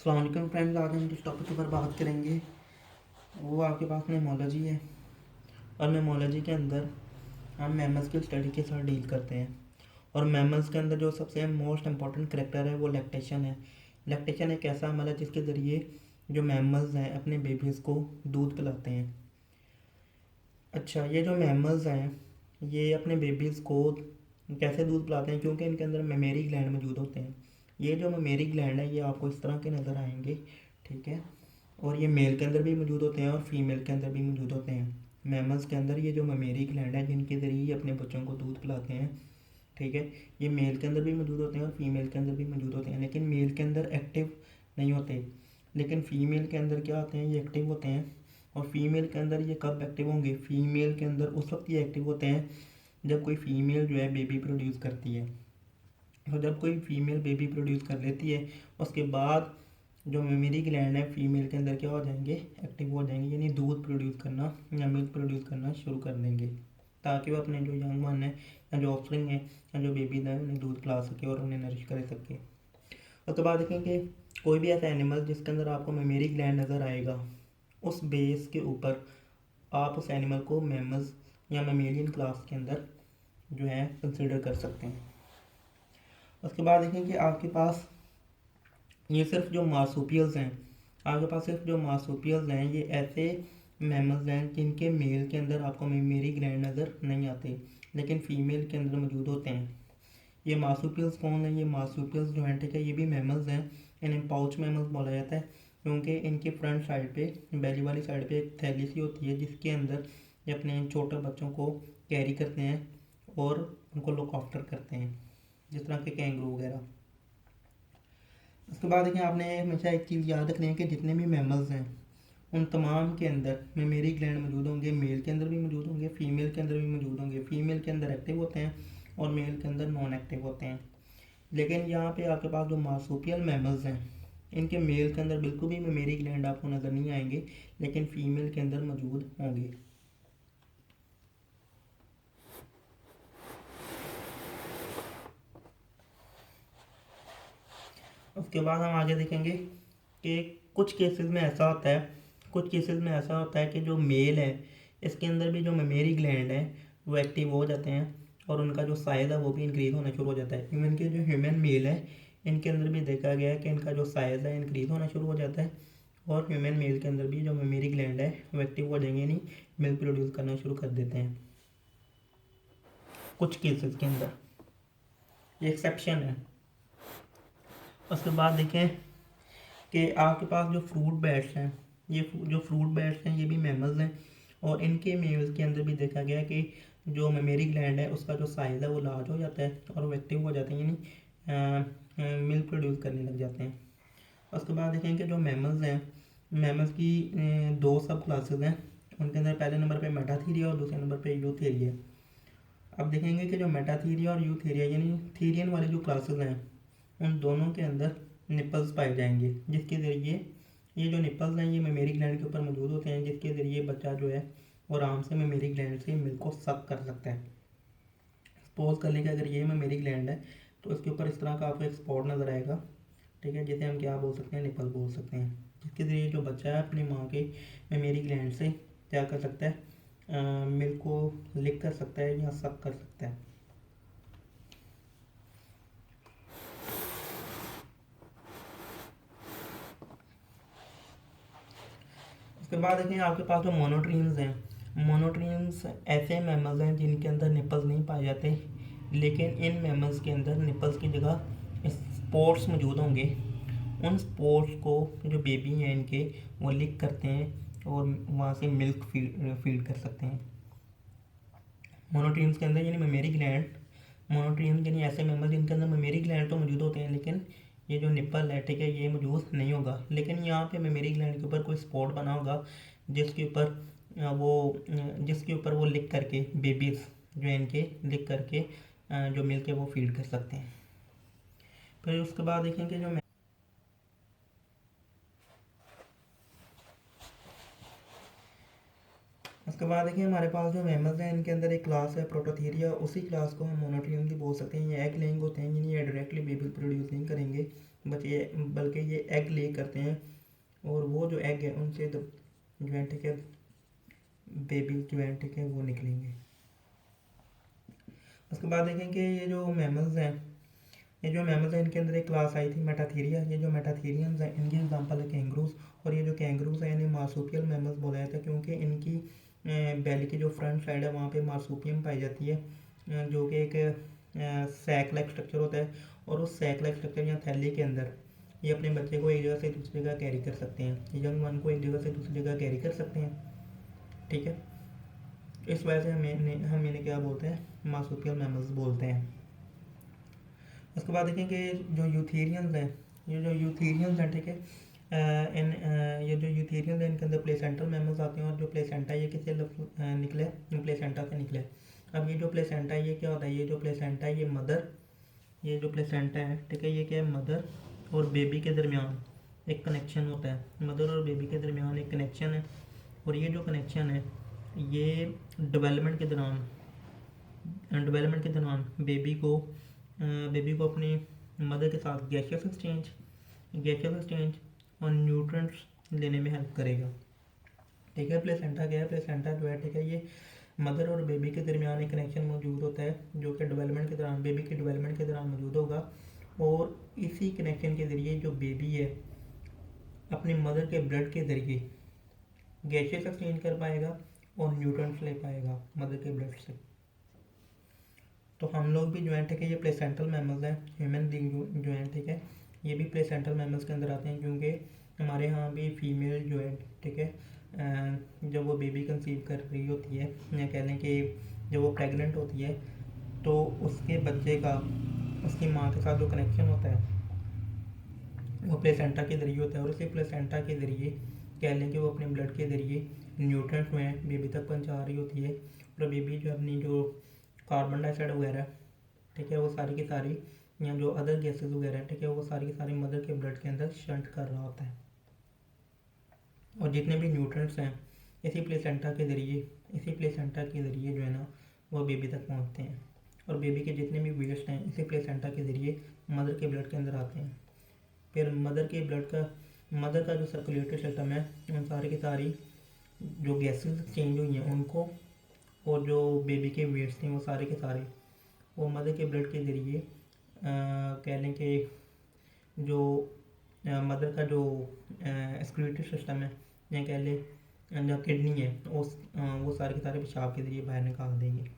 अस्सलाम वालेकुम फ्रेंड्स, आज हम जिस टॉपिक के ऊपर बात करेंगे वो आपके पास मेमोलॉजी है। और मेमोलॉजी के अंदर हम मैमल्स की स्टडी के साथ डील करते हैं। और मैमल्स के अंदर जो सबसे मोस्ट इम्पॉर्टेंट करेक्टर है वो लैक्टेशन है। लैक्टेशन एक ऐसा अमल है जिसके ज़रिए जो मैमल्स हैं अपने बेबीज़ को दूध पिलाते हैं। अच्छा, ये जो मैमल्स हैं ये अपने बेबीज़ को कैसे दूध पिलाते हैं, क्योंकि इनके अंदर मेमोरी ग्लैंड मौजूद होते हैं। ये जो मेमोरी ग्लैंड है ये आपको इस तरह के नज़र आएंगे, ठीक है। और ये मेल के अंदर भी मौजूद होते हैं और फीमेल के अंदर भी मौजूद होते हैं। मैमल्स के अंदर ये जो मेमोरी ग्लैंड है जिनके ज़रिए ये अपने बच्चों को दूध पिलाते हैं, ठीक है, ये मेल के अंदर भी मौजूद होते हैं और फीमेल के अंदर भी मौजूद होते हैं। लेकिन मेल के अंदर एक्टिव नहीं होते, लेकिन फ़ीमेल के अंदर क्या होते हैं, ये एक्टिव होते हैं। और फीमेल के अंदर ये कब एक्टिव होंगे, फीमेल के अंदर उस वक्त ये एक्टिव होते हैं जब कोई फ़ीमेल जो है बेबी प्रोड्यूस करती है। तो जब कोई फीमेल बेबी प्रोड्यूस कर लेती है उसके बाद जो मेमोरी ग्लैंड है फीमेल के अंदर क्या हो जाएंगे, एक्टिव हो जाएंगे, यानी दूध प्रोड्यूस करना या मिल्क प्रोड्यूस करना शुरू कर देंगे, ताकि वो अपने जो यंग वन है या जो ऑफस्प्रिंग है या जो बेबीज हैं उन्हें दूध पिला सके और उन्हें नरिश कर सके। उसके बाद देखेंगे कोई भी ऐसा एनिमल जिसके अंदर आपको मेमोरी ग्लैंड नज़र आएगा, उस बेस के ऊपर आप उस एनिमल को मैमल्स या मेमेलियन क्लास के अंदर जो है कंसिडर कर सकते हैं। उसके बाद देखें कि आपके पास ये सिर्फ जो मार्सुपियल्स हैं, आपके पास सिर्फ जो मार्सुपियल्स हैं ये ऐसे मैमल्स हैं जिनके मेल के अंदर आपको मेमोरी ग्लैंड नज़र नहीं आते, लेकिन फीमेल के अंदर मौजूद होते हैं। ये मार्सुपियल्स कौन है, ये मार्सुपियल्स जो हैं, ठीक है, ये भी मैमल्स हैं। इन्हें पाउच मैमल्स बोला जाता है क्योंकि इनकी फ्रंट साइड पे, बेली वाली साइड पे एक थैली सी होती है जिसके अंदर ये अपने छोटे बच्चों को कैरी करते हैं और उनको लुक आफ्टर करते हैं, जिस तरह के कैंगरू वगैरह। उसके बाद देखिए आपने हमेशा एक चीज़ याद रखनी है कि जितने भी मैमल्स हैं उन तमाम के अंदर मेमोरी ग्लैंड मौजूद होंगे। मेल के अंदर भी मौजूद होंगे, फीमेल के अंदर भी मौजूद होंगे। फीमेल के अंदर एक्टिव होते हैं और मेल के अंदर नॉन एक्टिव होते हैं। लेकिन यहाँ पे आपके पास जो मार्सुपियल मैमल्स हैं इनके मेल के अंदर बिल्कुल भी मेमोरी ग्लैंड आपको नज़र नहीं आएंगे, लेकिन फीमेल के अंदर मौजूद होंगे। उसके बाद हम आगे देखेंगे कि कुछ केसेस में ऐसा होता है, कि जो मेल है इसके अंदर भी जो मेमोरी ग्लैंड है वो एक्टिव हो जाते हैं और उनका जो साइज़ है वो भी इंक्रीज़ होना शुरू हो जाता है। इवन के जो ह्यूमन मेल है इनके अंदर भी देखा गया है कि इनका जो साइज़ है इंक्रीज़ होना शुरू हो जाता है और ह्यूमन मेल के अंदर भी जो मेमोरी ग्लैंड है वो एक्टिव हो जाएंगे, नहीं मिल्क प्रोड्यूस करना शुरू कर देते हैं कुछ केसेस के अंदर, ये एक्सेप्शन है। उसके बाद देखें कि आपके पास जो फ्रूट बैट्स हैं, जो फ्रूट बैट्स हैं ये भी मैमल्स हैं और इनके मेल्स के अंदर भी देखा गया है कि जो मेमोरी ग्लैंड है उसका जो साइज़ है वो लार्ज हो जाता है और वो एक्टिव हो जाते हैं, यानी मिल्क प्रोड्यूस करने लग जाते हैं। उसके बाद देखें कि जो मैमल्स हैं, मैमल्स की दो सब क्लासेस हैं। उनके अंदर पहले नंबर पे मेटाथीरिया और दूसरे नंबर पे यूथेरिया। अब देखेंगे कि जो मेटाथीरिया और यूथेरिया यानी थीरियन वाली जो क्लासेस हैं उन दोनों के अंदर निपल्स पाए जाएंगे, जिसके ज़रिए ये जो निपल्स हैं ये मेमोरी ग्लैंड के ऊपर मौजूद होते हैं, जिसके ज़रिए बच्चा जो है वो आराम से मेमोरी ग्लैंड से मिल्क को सक कर सकता है। सपोज कर लें कि अगर ये मेमोरी ग्लैंड है तो इसके ऊपर इस तरह का आपको एक स्पॉट नज़र आएगा, ठीक है, जिसे हम क्या बोल सकते हैं, निपल बोल सकते हैं, जिसके ज़रिए जो बच्चा है अपनी माँ के मेमोरी ग्लैंड से क्या कर सकता है, मिल्क को लिक कर सकता है या सक कर सकता है। उसके बाद देखें आपके पास जो मोनोट्रीम्स हैं, मोनोट्रीम्स ऐसे मैमल्स हैं जिनके अंदर निपल्स नहीं पाए जाते, लेकिन इन मैमल्स के अंदर निपल्स की जगह स्पोर्ट्स मौजूद होंगे। उन स्पोर्ट्स को जो बेबी हैं इनके वो लिक करते हैं और वहाँ से मिल्क फीड कर सकते हैं। मोनोट्रीम्स के अंदर यानी मेमोरी ग्लैंड, मोनोट्रीम्स यानी ऐसे मैमल जिनके अंदर मेमोरी ग्लैंड तो मौजूद होते हैं लेकिन ये जो निप्पल है, ठीक है, ये मौजूद नहीं होगा, लेकिन यहाँ पे मेमोरी ग्लैंड के ऊपर कोई स्पॉट बना होगा जिसके ऊपर जिसके ऊपर वो लिख करके बेबीज जो है इनके लिख करके जो मिल्क है वो फीड कर सकते हैं। फिर उसके बाद देखेंगे जो उसके बाद देखिए हमारे पास जो मैमल्स हैं इनके अंदर एक क्लास है प्रोटोथीरिया, उसी क्लास को हम मोनोट्रियम भी बोल सकते हैं। ये एग लेइंग होते हैं, यानी ये डायरेक्टली बेबी प्रोड्यूस नहीं करेंगे, बल्कि ये एग ले करते हैं, और वो जो एग है उनसे जो है ठीक है बेबी जो है ठीक है वो निकलेंगे। उसके बाद देखें कि ये जो मैमल्स हैं, ये जो मैमल्स हैं इनके अंदर एक क्लास आई थी मेटाथीरिया। ये जो मेटाथीरियंस हैं इनकी एग्जांपल है कैंगरूज, और ये जो कैंगरूज हैं इन्हें मार्सूपियल मैमल्स बोला जाता है, क्योंकि इनकी बेली की जो फ्रंट साइड है वहाँ पे मार्सूपियम पाई जाती है, जो कि एक सैक लाइक स्ट्रक्चर होता है, और उस सैक लाइक स्ट्रक्चर या थैली के अंदर ये अपने बच्चे को एक जगह से दूसरी जगह कैरी कर सकते हैं, यंग वन को एक जगह से दूसरी जगह कैरी कर सकते हैं, ठीक है। इस वजह से हम इन्हें क्या बोलते हैं, मार्सूपियल मैमल्स बोलते हैं। उसके बाद देखेंगे जो यूथेरियंस हैं, ये जो यूथेरियंस हैं ठीक है, ये जो यूथेरियंस हैं इनके अंदर प्लेसेंटल मैमल्स आते हैं, और जो प्लेसेंटा ये किससे निकले, प्लेसेंटा से निकले। अब ये जो प्लेसेंटा है ये क्या होता है, ये जो प्लेसेंटा है ये मदर, ये जो प्लेसेंटा है ठीक है ये क्या है, मदर और बेबी के दरमियान एक कनेक्शन होता है, मदर और बेबी के दरमियान एक कनेक्शन है, और ये जो कनेक्शन है ये डेवलपमेंट के दौरान बेबी को अपनी मदर के साथ गैसियस एक्सचेंज और न्यूट्रिएंट्स लेने में हेल्प करेगा, ठीक है। प्लेसेंटा क्या है, प्लेसेंटा जो है ठीक है ये मदर और बेबी के दरमियान एक कनेक्शन मौजूद होता है, जो कि डेवलपमेंट के दौरान बेबी के डेवलपमेंट के दौरान मौजूद होगा, और इसी कनेक्शन के ज़रिए जो बेबी है अपनी मदर के ब्लड के ज़रिए गैसियस एक्सचेंज कर पाएगा और न्यूट्रिएंट्स ले पाएगा मदर के ब्लड से। तो हम लोग भी जो है ठीक है ये प्लेसेंटल मैमल्स हैं, ह्यूमन बीइंग जो है ठीक है ये भी प्लेसेंटल मैमल्स के अंदर आते हैं, क्योंकि हमारे यहाँ भी फीमेल जो है ठीक है जब वो बेबी कंसीव कर रही होती है, या कह लें कि जब वो प्रेग्नेंट होती है, तो उसके बच्चे का उसकी माँ के साथ जो कनेक्शन होता है वो प्लेसेंटा के ज़रिए होता है, और उसी प्लेसेंटा के ज़रिए कह लें कि वो अपने ब्लड के ज़रिए न्यूट्रिएंट्स में बेबी तक पहुँचा रही होती है, और बेबी जो अपनी जो कार्बन डाइऑक्साइड वगैरह ठीक है वो सारी की सारी, या जो अदर गैसेस वगैरह ठीक है वो सारी की सारी मदर के ब्लड के अंदर शंट कर रहा होता है, और जितने भी न्यूट्रिएंट्स हैं इसी प्लेसेंटा के ज़रिए जो है ना वो बेबी तक पहुंचते हैं, और बेबी के जितने भी वेस्ट हैं इसी प्लेसेंटा के ज़रिए मदर के ब्लड के अंदर आते हैं। फिर मदर का जो सर्कुलेटरी सिस्टम है उन सारी की सारी जो गैसेस चेंज हुई हैं उनको, और जो बेबी के वेट्स थे वो सारे के सारे वो मदर के ब्लड के ज़रिए कह लें कि जो मदर का जो एक्सक्रीटरी सिस्टम है, या कह लें जो किडनी है वो सारे के सारे पेशाब के ज़रिए बाहर निकाल देंगे।